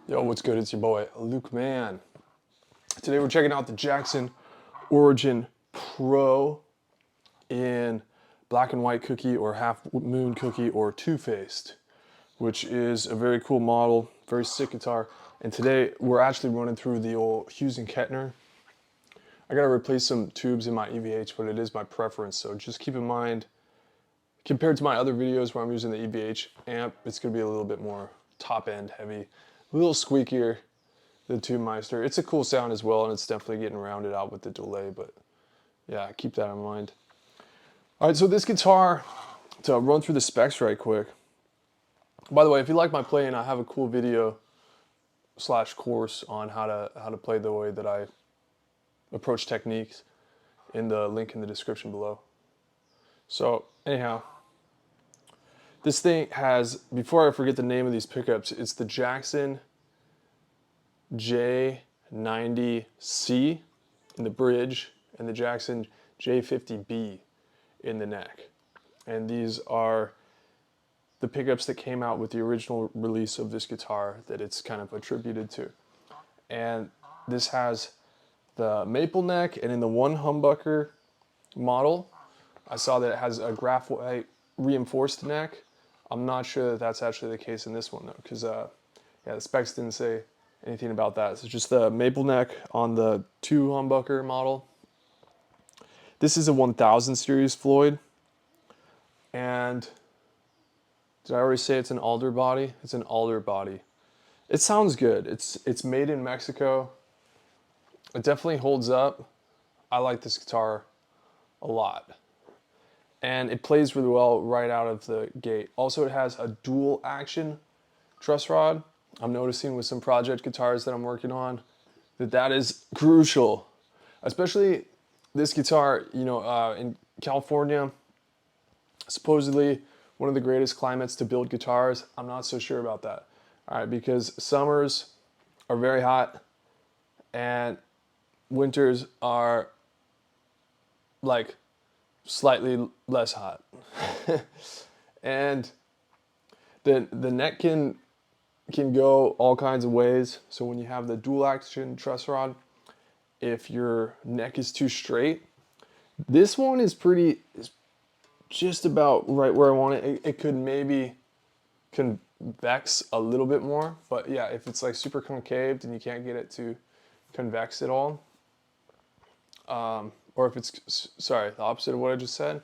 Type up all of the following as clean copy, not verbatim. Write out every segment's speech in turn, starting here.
Yo, what's good? It's your boy, Luke Man. Today we're checking out the Jackson Origin Pro in black and white cookie or half moon cookie or two-faced, which is a very cool model, very sick guitar. And today we're actually running through the old Hughes and Kettner. I gotta replace some tubes in my EVH, but it is my preference. So just keep in mind, compared to my other videos where I'm using the EVH amp, it's gonna be a little bit more top end heavy. A little squeakier than Tube Meister. It's a cool sound as well, and it's definitely getting rounded out with the delay, but yeah, keep that in mind. All right, so this guitar, to run through the specs right quick. By the way, if you like my playing, I have a cool video / course on how to play the way that I approach techniques in the link in the description below. So anyhow, this thing has, before I forget the name of these pickups, it's the Jackson J90C in the bridge and the Jackson J50B in the neck. And these are the pickups that came out with the original release of this guitar that it's kind of attributed to. And this has the maple neck, and in the one humbucker model, I saw that it has a graphite reinforced neck. I'm not sure that that's actually the case in this one though, because yeah, the specs didn't say anything about that. So just the maple neck on the 2 humbucker model. This is a 1000 series Floyd, and did I already say it's an alder body? It's an alder body. It sounds good. It's made in Mexico. It definitely holds up. I like this guitar a lot. And it plays really well right out of the gate. Also, it has a dual action truss rod. I'm noticing with some project guitars that I'm working on that is crucial. Especially this guitar, you know, in California, supposedly one of the greatest climates to build guitars. I'm not so sure about that. All right, because summers are very hot and winters are like slightly less hot. And the neck can go all kinds of ways. So when you have the dual action truss rod, if your neck is too straight, this one is just about right where I want it. It could maybe convex a little bit more, but yeah, if it's like super concaved and you can't get it to convex at all, or if it's, sorry, the opposite of what I just said,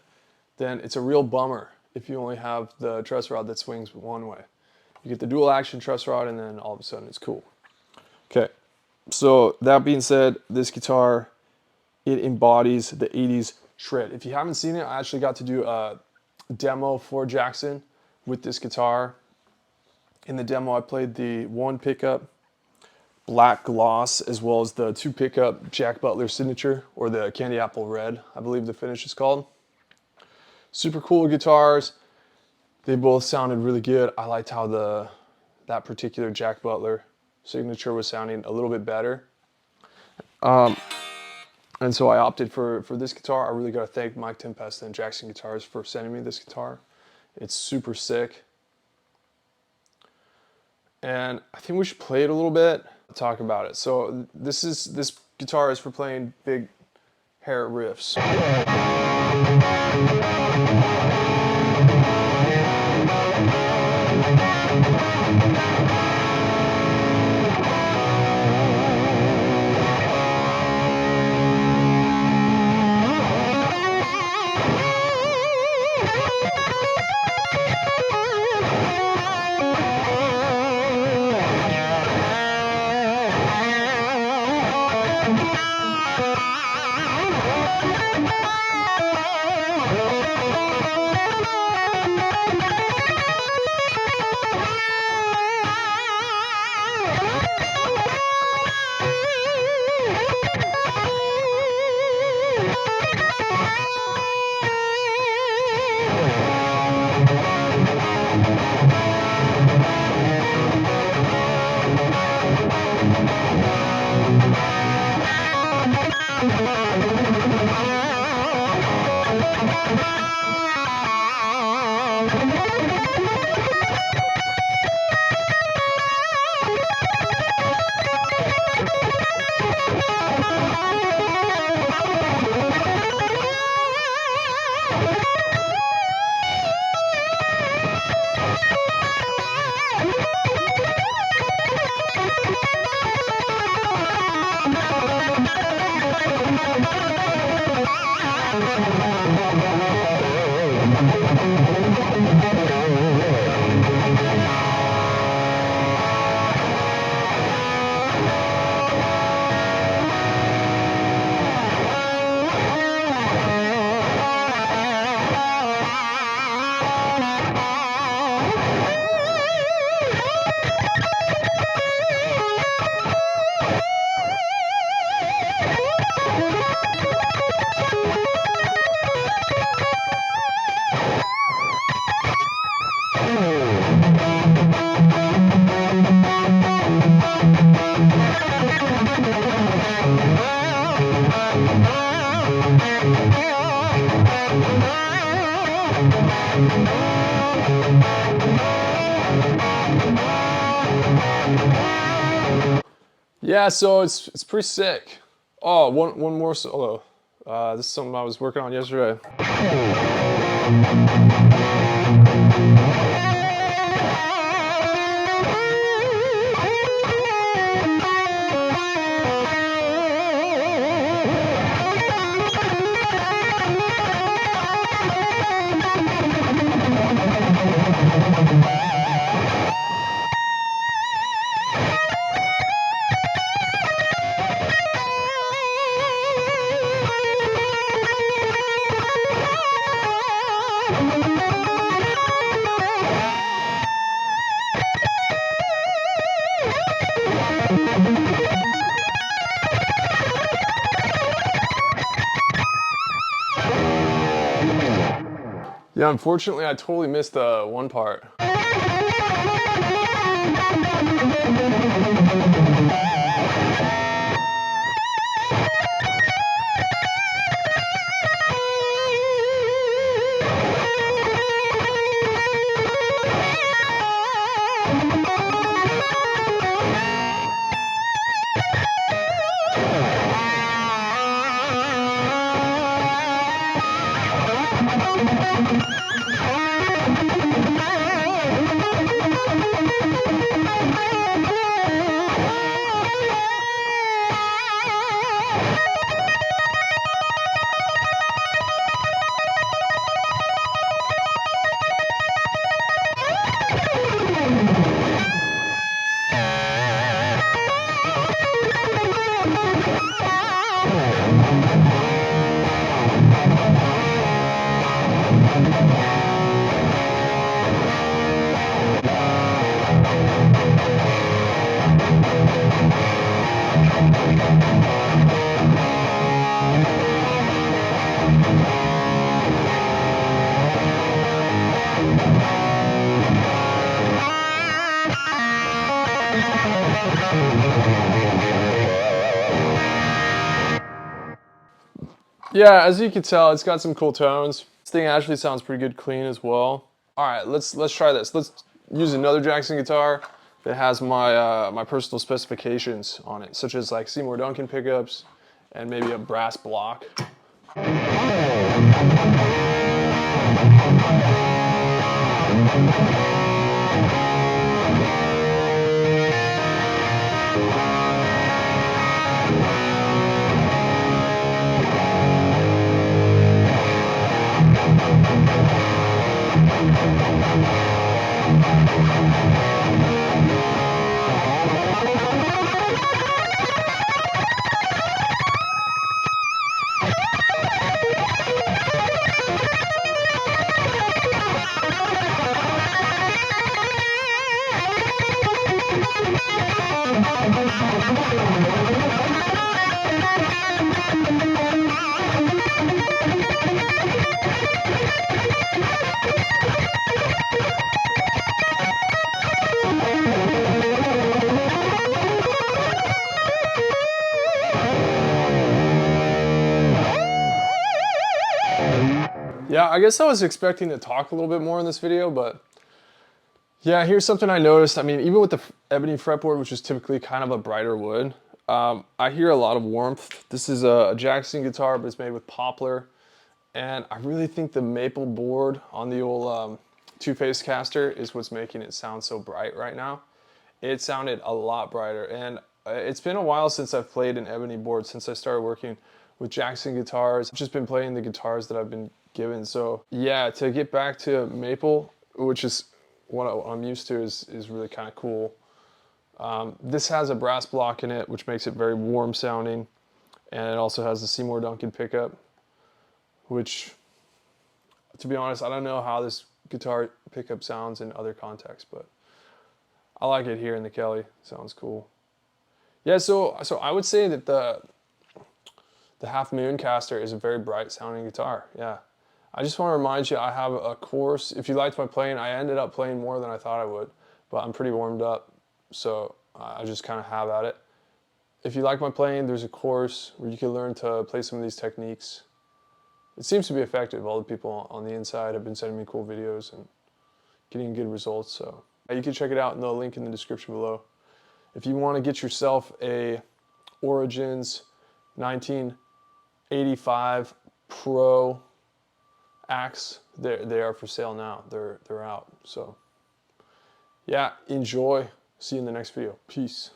then it's a real bummer if you only have the truss rod that swings one way. You get the dual action truss rod and then all of a sudden it's cool. Okay, so that being said, this guitar, it embodies the 80s shred. If you haven't seen it, I actually got to do a demo for Jackson with this guitar. In the demo, I played the 1 pickup black gloss, as well as the 2 pickup Jack Butler signature, or the Candy Apple Red, I believe the finish is called. Super cool guitars. They both sounded really good. I liked how that particular Jack Butler signature was sounding a little bit better. And so I opted for this guitar. I really got to thank Mike Tempesta and Jackson Guitars for sending me this guitar. It's super sick. And I think we should play it a little bit, talk about it. So this guitar is for playing big hair riffs. Yeah, so it's pretty sick. Oh, one more solo. This is something I was working on yesterday. Yeah, unfortunately, I totally missed the one part. Yeah, as you can tell, it's got some cool tones. This thing actually sounds pretty good clean as well. All right, let's try this. Let's use another Jackson guitar that has my my personal specifications on it, such as like Seymour Duncan pickups and maybe a brass block. Yeah, I guess I was expecting to talk a little bit more in this video, but yeah, here's something I noticed. I mean, even with the ebony fretboard, which is typically kind of a brighter wood, I hear a lot of warmth. This is a Jackson guitar, but it's made with poplar. And I really think the maple board on the old two-face caster is what's making it sound so bright right now. It sounded a lot brighter. And it's been a while since I've played an ebony board, since I started working with Jackson guitars. I've just been playing the guitars that I've been given. So yeah, to get back to maple, which is what I'm used to, is really kind of cool. This has a brass block in it, which makes it very warm sounding. And it also has the Seymour Duncan pickup, which, to be honest, I don't know how this guitar pickup sounds in other contexts, but I like it here in the Kelly. Sounds cool. Yeah, so I would say that the Half Moon caster is a very bright sounding guitar. Yeah. I just want to remind you, I have a course. If you liked my playing, I ended up playing more than I thought I would, but I'm pretty warmed up, so I just kind of have at it. If you like my playing, there's a course where you can learn to play some of these techniques. It seems to be effective. All the people on the inside have been sending me cool videos and getting good results, so you can check it out in the link in the description below. If you want to get yourself a Origins 1985 Pro axe, they are for sale now. They're out. So yeah, enjoy. See you in the next video. Peace.